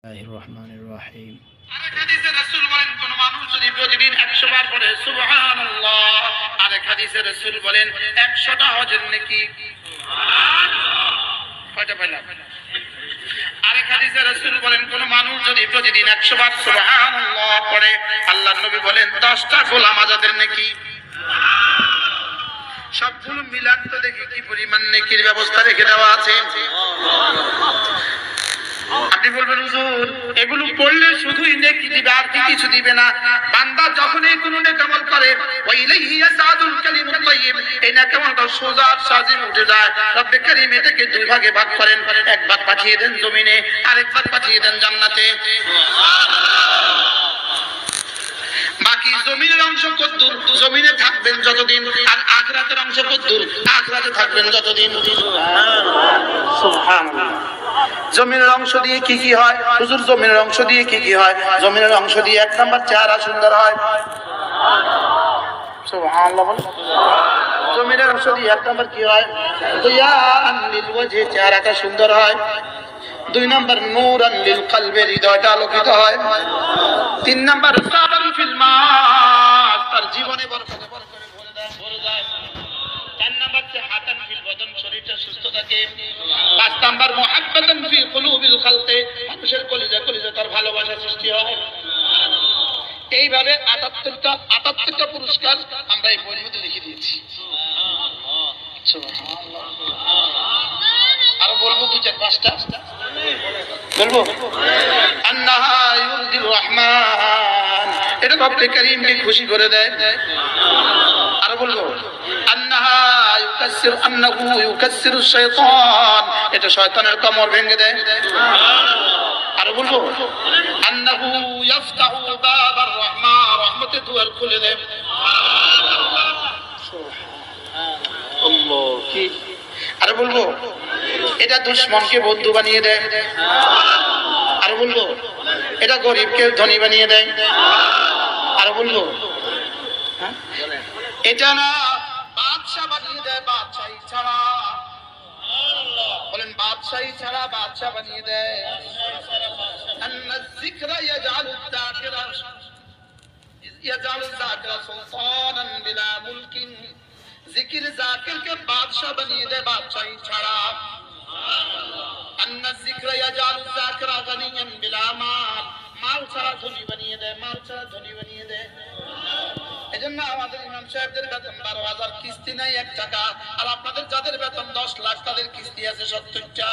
রহমানির রহিম। আরেক হাদিসে রাসূল বলেন কোন মানুষ যদি প্রতিদিন 100 বার পড়ে সুবহানাল্লাহ, আরেক হাদিসে রাসূল বলেন 100টা হজের নেকি। সুবহানাল্লাহ কয়টা পেলাম? আরেক হাদিসে রাসূল বলেন কোন মানুষ যদি প্রতিদিন 100 বার সুবহানাল্লাহ পড়ে, আল্লাহর নবী বলেন 10টা গোলাম আজাদের নেকি। সবগুলো মিলান তো দেখি কি পরিমাণ নেকির ব্যবস্থা রেখে দেওয়া আছে। আপনি বলবেন হুজুর এগুলো পড়লে শুধুই নেকি দিবে আর কি কিছু দিবে না? বান্দা যখনই কোনো নেক আমল করে ওয়াইলাইহি ইয়াসাদুল কালিমুত তাইয়্যিব, এই নেক আমলটা সোজা সাজিম উঠে যায়। রব্বে কারীম এটাকে দুই ভাগে ভাগ করেন, এক ভাগ পাঠিয়ে দেন জমিনে, আরেক ভাগ পাঠিয়ে দেন জান্নাতে। বাকি জমিনের অংশ কদ্দুর, জমিনে থাকবেন যতদিন, আর আখিরাতের অংশ কদ্দুর, আখিরাতে থাকবেন যতদিন। সুবহানাল্লাহ। জমিনের অংশ দিয়ে কি কি হয় হুজুর? জমিনের অংশ দিয়ে কি কি হয়? জমিনের অংশ দিয়ে 1 নাম্বার চেহারা সুন্দর হয়। সুবহানাল্লাহ বল। জমিনের অংশ দিয়ে 1 নাম্বার কি হয়? দিয়াআন লিল ওয়াজহি, চেহারাটা সুন্দর হয়। 2 নাম্বার নূরান লিল কলবি, হৃদয়টা আলোকিত হয়। 3 নাম্বার সাবান ফিল মাস, তার জীবনে বরকতে বরকতে ভরে যায়। 4 নাম্বার সিহাতান ফিল বদন, শরীরটা সুস্থ থাকে। 5 নাম্বার মুহাব্বাতান ফি কুলুবিল খালকি, মানুষের কলিজা কলিজা তার ভালোবাসা সৃষ্টি হয়। এইভাবে 78টা পুরস্কার আমরা এই বইয়ের মধ্যে লিখে দিয়েছি। সুবহানাল্লাহ। আর বলবো 2-4-5টা বলবো। আন্নাহা ইউরদির রহমান, এটা রব্বে কারীমকে খুশি করে দেয়। আর বলবো আন্নাহু ইউকাসসিরু শাইতান, এটা শয়তানের কোমর ভেঙে দেয়। আর বলবো আন্নাহু ইফতাহু বাবার রহমান, রহমতের দুয়ার খুলে দেয়। সুবহানাল্লাহ কি। আর বলবো এটা দুশমনকে বন্ধু বানিয়ে দেয়। আর বলবো এটা গরিবকে ধনী বানিয়ে দেয়। আর বলবো এটা না বাদশা বানিয়ে দেয়, বাদশাহী ছাড়া। বলেন বাদশাহী ছাড়া বাদশা বানিয়ে দেয়। আন্নায যিকরা ইয়াজআলুদ যাকিরা সুলতানান বিলা মুলকিন, জিকির জাকিরকে বাদশা বানিয়ে দেয় বাদশাহী ছাড়া। আন্নায যিকরা ইয়াজআলুদ যাকিরা গানিয়ান বিলা মাল, মাল ছাড়া ধনী বানিয়ে দেয়, মাল ছাড়া ধনী বানিয়ে দেয়। এজন্য আমাদের ইমাম সাহেবদের বেতন 12,000, কিস্তি নাই 1 টাকা। আর আপনাদের যাদের বেতন 10 লাখ, তাদের কিস্তি আছে 70টা।